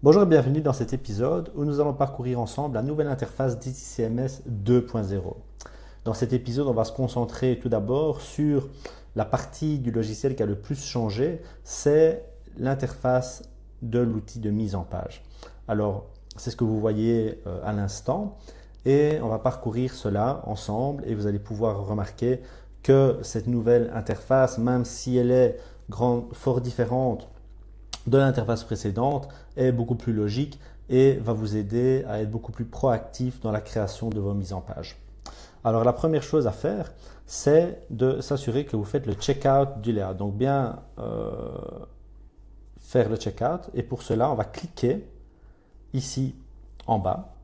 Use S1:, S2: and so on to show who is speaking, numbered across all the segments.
S1: Bonjour et bienvenue dans cet épisode où nous allons parcourir ensemble la nouvelle interface d'ICMS 2.0. Dans cet épisode, on va se concentrer tout d'abord sur la partie du logiciel qui a le plus changé, c'est l'interface de l'outil de mise en page. Alors, c'est ce que vous voyez à l'instant et on va parcourir cela ensemble et vous allez pouvoir remarquer que cette nouvelle interface, même si elle est fort différente de l'interface précédente, est beaucoup plus logique et va vous aider à être beaucoup plus proactif dans la création de vos mises en page. Alors la première chose à faire, c'est de s'assurer que vous faites le checkout du layout. Donc bien faire le checkout et pour cela, on va cliquer ici en bas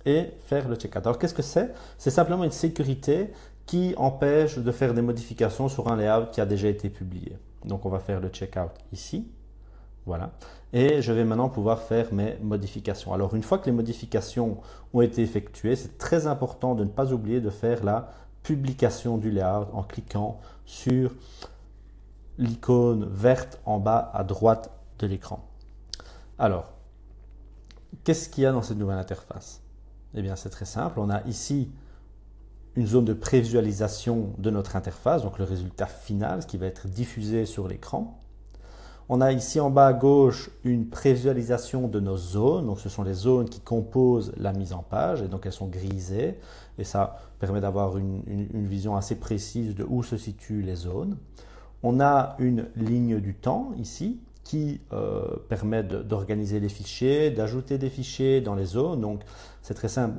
S1: et faire le checkout. Alors qu'est-ce que c'est? C'est simplement une sécurité qui empêche de faire des modifications sur un layout qui a déjà été publié. Donc on va faire le checkout ici. Voilà. Et je vais maintenant pouvoir faire mes modifications. Alors, une fois que les modifications ont été effectuées, c'est très important de ne pas oublier de faire la publication du layout en cliquant sur l'icône verte en bas à droite de l'écran. Alors, qu'est-ce qu'il y a dans cette nouvelle interface? Eh bien, c'est très simple. On a ici une zone de prévisualisation de notre interface, donc le résultat final, ce qui va être diffusé sur l'écran. On a ici en bas à gauche une prévisualisation de nos zones. Donc, ce sont les zones qui composent la mise en page et donc elles sont grisées. Et ça permet d'avoir une vision assez précise de où se situent les zones. On a une ligne du temps ici qui permet d'organiser les fichiers, d'ajouter des fichiers dans les zones. Donc, c'est très simple.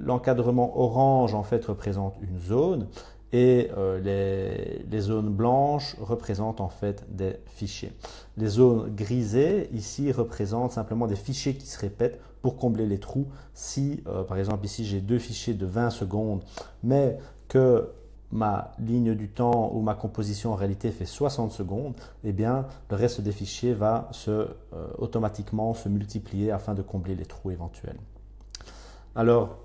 S1: L'encadrement orange en fait représente une zone. Et les zones blanches représentent en fait des fichiers. Les zones grisées ici représentent simplement des fichiers qui se répètent pour combler les trous. Si par exemple ici j'ai deux fichiers de 20 secondes mais que ma ligne du temps ou ma composition en réalité fait 60 secondes, eh bien le reste des fichiers va automatiquement se multiplier afin de combler les trous éventuels. Alors,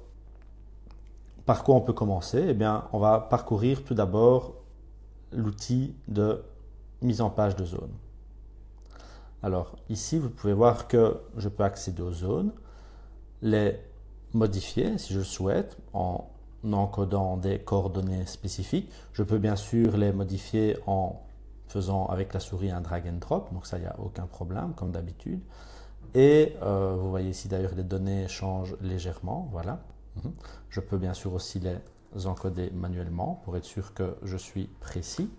S1: par quoi on peut commencer? Eh bien, on va parcourir tout d'abord l'outil de mise en page de zone. Alors, ici, vous pouvez voir que je peux accéder aux zones, les modifier si je le souhaite en encodant des coordonnées spécifiques. Je peux bien sûr les modifier en faisant avec la souris un drag and drop, donc ça, il n'y a aucun problème, comme d'habitude. Et vous voyez ici d'ailleurs les données changent légèrement, voilà. Je peux bien sûr aussi les encoder manuellement pour être sûr que je suis précis.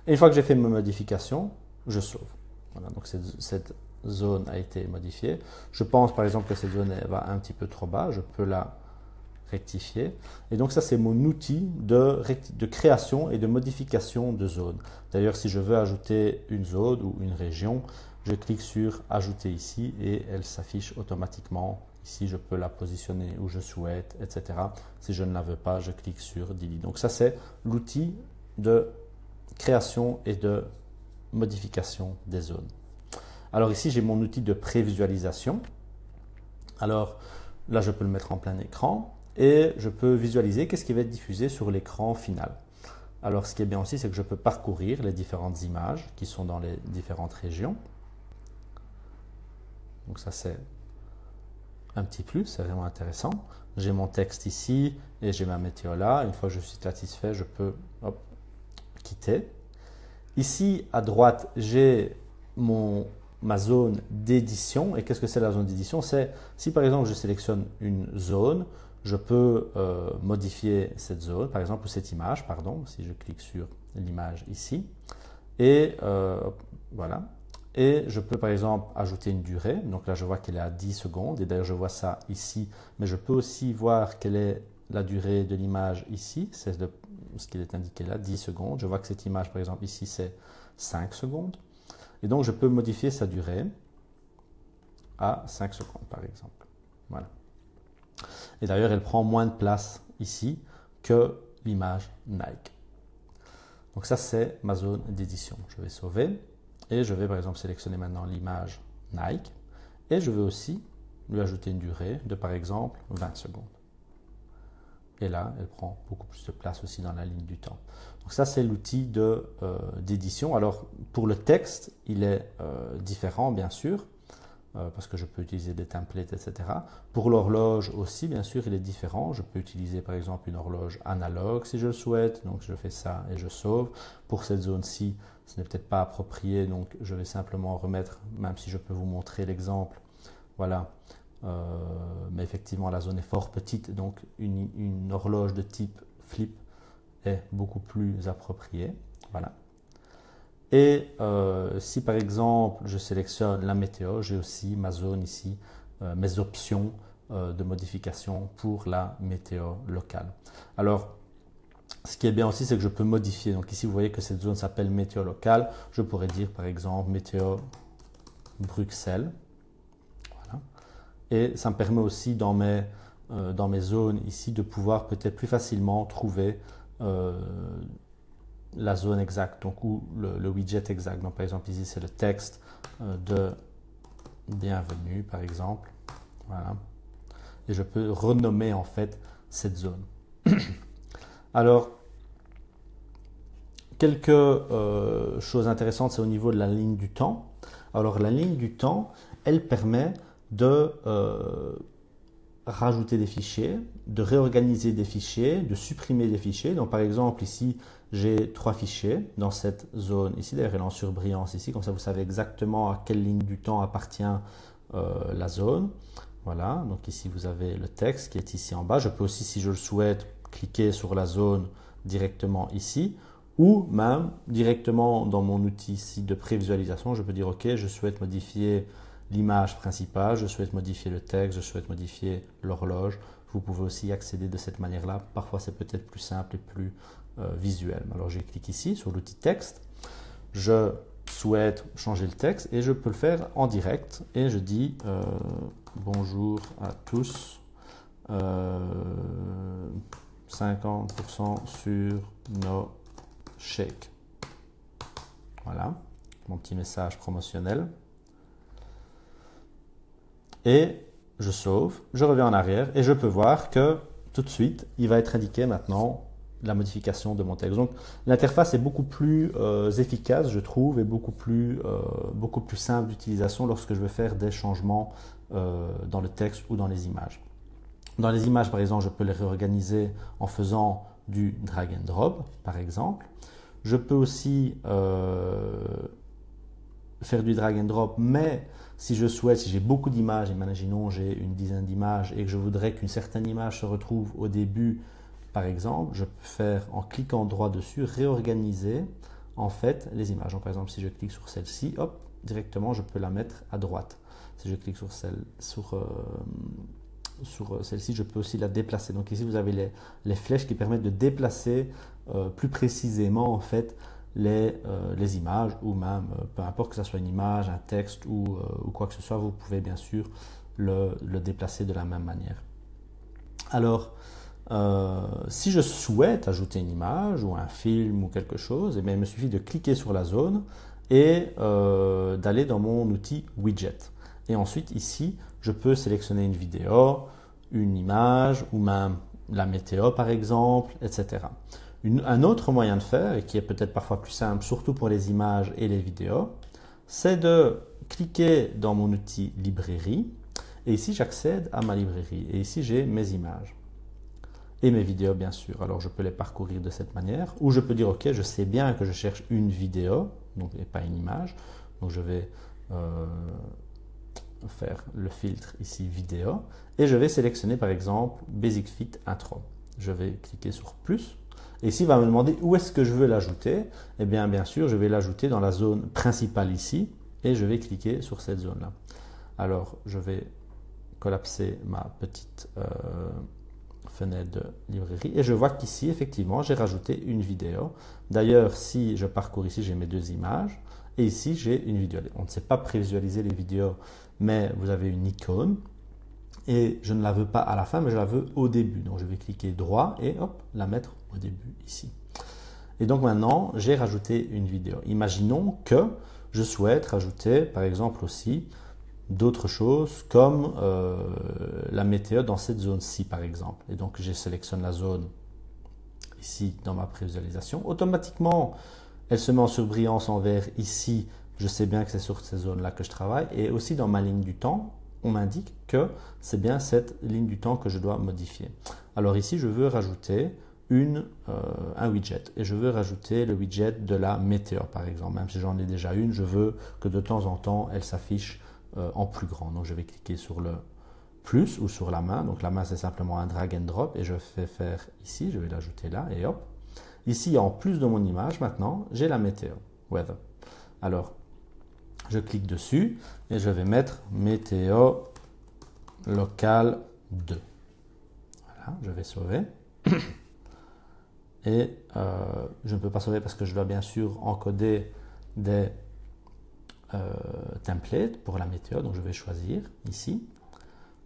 S1: Et une fois que j'ai fait mes modifications, je sauve. Voilà, donc cette zone a été modifiée. Je pense par exemple que cette zone va un petit peu trop bas, je peux la rectifier. Et donc ça, c'est mon outil de création et de modification de zone. D'ailleurs, si je veux ajouter une zone ou une région, je clique sur ajouter ici et elle s'affiche automatiquement. Ici, je peux la positionner où je souhaite, etc. Si je ne la veux pas, je clique sur delete. Donc ça, c'est l'outil de création et de modification des zones. Alors ici, j'ai mon outil de prévisualisation. Alors là, je peux le mettre en plein écran et je peux visualiser qu'est-ce qui va être diffusé sur l'écran final. Alors ce qui est bien aussi, c'est que je peux parcourir les différentes images qui sont dans les différentes régions. Donc ça, c'est un petit plus, c'est vraiment intéressant. J'ai mon texte ici et j'ai ma météo là. Une fois que je suis satisfait, je peux quitter. Ici, à droite, j'ai ma zone d'édition. Et qu'est-ce que c'est la zone d'édition? C'est si par exemple je sélectionne une zone, je peux modifier cette zone, par exemple, ou cette image, pardon, si je clique sur l'image ici. Et voilà. Et je peux par exemple ajouter une durée. Donc là, je vois qu'elle est à 10 secondes. Et d'ailleurs, je vois ça ici. Mais je peux aussi voir quelle est la durée de l'image ici. C'est ce qu'il est indiqué là, 10 secondes. Je vois que cette image, par exemple, ici, c'est 5 secondes. Et donc, je peux modifier sa durée à 5 secondes, par exemple. Voilà. Et d'ailleurs, elle prend moins de place ici que l'image Nike. Donc ça, c'est ma zone d'édition. Je vais sauver. Et je vais par exemple sélectionner maintenant l'image Nike et je vais aussi lui ajouter une durée de par exemple 20 secondes. et là, elle prend beaucoup plus de place aussi dans la ligne du temps. Donc ça, c'est l'outil d'édition. Alors, pour le texte, il est différent, bien sûr, parce que je peux utiliser des templates, etc. Pour l'horloge aussi, bien sûr, il est différent. Je peux utiliser, par exemple, une horloge analogue si je le souhaite. Donc, je fais ça et je sauve. Pour cette zone-ci, ce n'est peut-être pas approprié, donc je vais simplement remettre, même si je peux vous montrer l'exemple. Voilà. Mais effectivement, la zone est fort petite, donc une horloge de type flip est beaucoup plus appropriée. Voilà. Et si par exemple je sélectionne la météo, j'ai aussi ma zone ici, mes options de modification pour la météo locale. Alors, ce qui est bien aussi, c'est que je peux modifier. Donc ici, vous voyez que cette zone s'appelle météo locale. Je pourrais dire par exemple météo Bruxelles. Voilà. Et ça me permet aussi dans mes zones ici de pouvoir peut-être plus facilement trouver la zone exacte, donc, ou le widget exact. Donc par exemple ici, c'est le texte de bienvenue par exemple. Voilà. Et je peux renommer en fait cette zone. Alors, quelques choses intéressantes, c'est au niveau de la ligne du temps. Alors, la ligne du temps, elle permet de rajouter des fichiers, de réorganiser des fichiers, de supprimer des fichiers. Donc, par exemple, ici, j'ai 3 fichiers dans cette zone ici. D'ailleurs, elle est en surbrillance ici, comme ça, vous savez exactement à quelle ligne du temps appartient la zone. Voilà, donc ici, vous avez le texte qui est ici en bas. Je peux aussi, si je le souhaite, cliquer sur la zone directement ici, ou même directement dans mon outil ici de prévisualisation, je peux dire ok, je souhaite modifier l'image principale, je souhaite modifier le texte, je souhaite modifier l'horloge. Vous pouvez aussi accéder de cette manière-là. Parfois, c'est peut-être plus simple et plus visuel. Alors, je clique ici sur l'outil texte. Je souhaite changer le texte et je peux le faire en direct. Et je dis bonjour à tous. 50% sur nos chèques. Voilà, mon petit message promotionnel. Et je sauve, je reviens en arrière et je peux voir que tout de suite, il va être indiqué maintenant la modification de mon texte. Donc l'interface est beaucoup plus efficace, je trouve, et beaucoup plus simple d'utilisation lorsque je veux faire des changements dans le texte ou dans les images. Dans les images, par exemple, je peux les réorganiser en faisant du drag and drop, par exemple. Je peux aussi faire du drag and drop, mais si je souhaite, si j'ai beaucoup d'images, imaginons j'ai une dizaine d'images et que je voudrais qu'une certaine image se retrouve au début, par exemple, je peux faire, en cliquant droit dessus, réorganiser en fait les images. Donc, par exemple, si je clique sur celle-ci, hop, directement, je peux la mettre à droite. Si je clique sur celle-ci, je peux aussi la déplacer. Donc ici, vous avez les flèches qui permettent de déplacer plus précisément en fait les images, ou même, peu importe que ce soit une image, un texte ou quoi que ce soit, vous pouvez bien sûr le déplacer de la même manière. Alors, si je souhaite ajouter une image ou un film ou quelque chose, eh bien, il me suffit de cliquer sur la zone et d'aller dans mon outil widget. Et ensuite, ici, je peux sélectionner une vidéo, une image ou même la météo par exemple, etc. Un autre moyen de faire, et qui est peut-être parfois plus simple, surtout pour les images et les vidéos, c'est de cliquer dans mon outil librairie. Et ici, j'accède à ma librairie. Et ici, j'ai mes images. Et mes vidéos, bien sûr. Alors, je peux les parcourir de cette manière. Ou je peux dire, OK, je sais bien que je cherche une vidéo, donc, et pas une image. Donc, je vais faire le filtre ici, vidéo. Et je vais sélectionner, par exemple, Basic Fit Intro. Je vais cliquer sur plus. Et ici, il va me demander où est-ce que je veux l'ajouter. Eh bien, bien sûr, je vais l'ajouter dans la zone principale ici. Et je vais cliquer sur cette zone-là. Alors, je vais collapser ma petite fenêtre de librairie et je vois qu'ici effectivement j'ai rajouté une vidéo. D'ailleurs, si je parcours ici, j'ai mes 2 images et ici j'ai une vidéo. On ne sait pas prévisualiser les vidéos, mais vous avez une icône et je ne la veux pas à la fin, mais je la veux au début. Donc je vais cliquer droit et hop, la mettre au début ici. Et donc maintenant j'ai rajouté une vidéo. Imaginons que je souhaite rajouter par exemple aussi d'autres choses comme la météo dans cette zone-ci par exemple. Et donc je sélectionne la zone ici dans ma prévisualisation. Automatiquement, elle se met en surbrillance en vert ici. Je sais bien que c'est sur ces zones-là que je travaille. Et aussi dans ma ligne du temps, on m'indique que c'est bien cette ligne du temps que je dois modifier. Alors ici, je veux rajouter un widget. Et je veux rajouter le widget de la météo, par exemple. Même si j'en ai déjà une, je veux que de temps en temps, elle s'affiche en plus grand. Donc je vais cliquer sur le plus ou sur la main. Donc la main, c'est simplement un drag and drop. Et je fais faire ici, je vais l'ajouter là. Et hop. Ici, en plus de mon image, maintenant, j'ai la météo, weather. Alors, je clique dessus et je vais mettre météo locale 2. Voilà, je vais sauver. Et je ne peux pas sauver parce que je dois bien sûr encoder des templates pour la météo. Donc je vais choisir ici.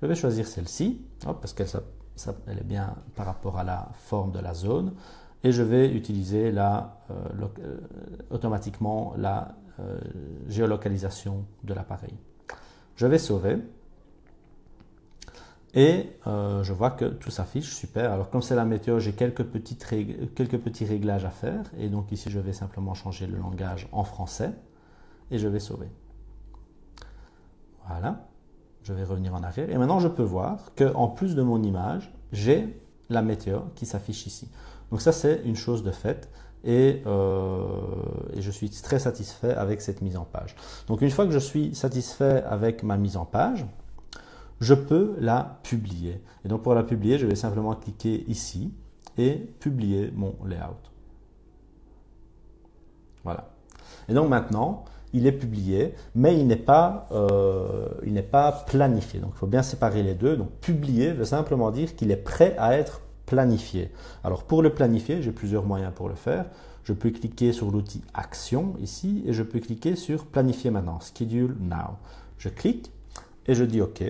S1: Je vais choisir celle-ci parce qu'elle est bien par rapport à la forme de la zone. Et je vais utiliser automatiquement la géolocalisation de l'appareil. Je vais sauver et je vois que tout s'affiche, super. Alors comme c'est la météo, j'ai quelques petits réglages à faire et donc ici je vais simplement changer le langage en français et je vais sauver. Voilà, je vais revenir en arrière et maintenant je peux voir qu'en plus de mon image, j'ai la météo qui s'affiche ici. Donc ça c'est une chose de fait. Et je suis très satisfait avec cette mise en page. Donc une fois que je suis satisfait avec ma mise en page, je peux la publier. Et donc pour la publier, je vais simplement cliquer ici et publier mon layout. Voilà. Et donc maintenant, il est publié, mais il n'est pas planifié. Donc il faut bien séparer les deux. Donc publier veut simplement dire qu'il est prêt à être planifié. Alors pour le planifier, j'ai plusieurs moyens pour le faire. Je peux cliquer sur l'outil Action ici et je peux cliquer sur Planifier maintenant, Schedule Now. Je clique et je dis OK.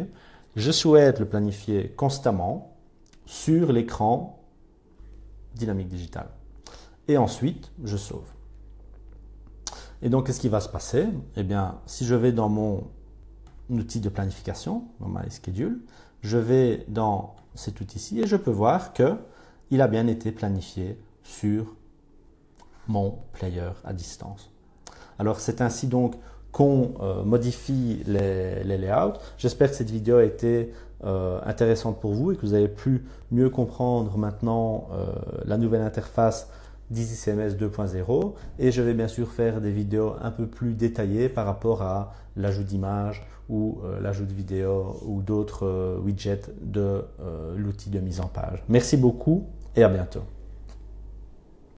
S1: Je souhaite le planifier constamment sur l'écran Dynamic Digital. Et ensuite, je sauve. Et donc, qu'est-ce qui va se passer? Eh bien, si je vais dans mon outil de planification, dans My Schedule, je vais dans cet outil-ci et je peux voir qu'il a bien été planifié sur mon player à distance. Alors c'est ainsi donc qu'on modifie les layouts. J'espère que cette vidéo a été intéressante pour vous et que vous avez pu mieux comprendre maintenant la nouvelle interface d'EasyCMS 2.0 et je vais bien sûr faire des vidéos un peu plus détaillées par rapport à l'ajout d'images ou l'ajout de vidéos ou d'autres widgets de l'outil de mise en page. Merci beaucoup et à bientôt.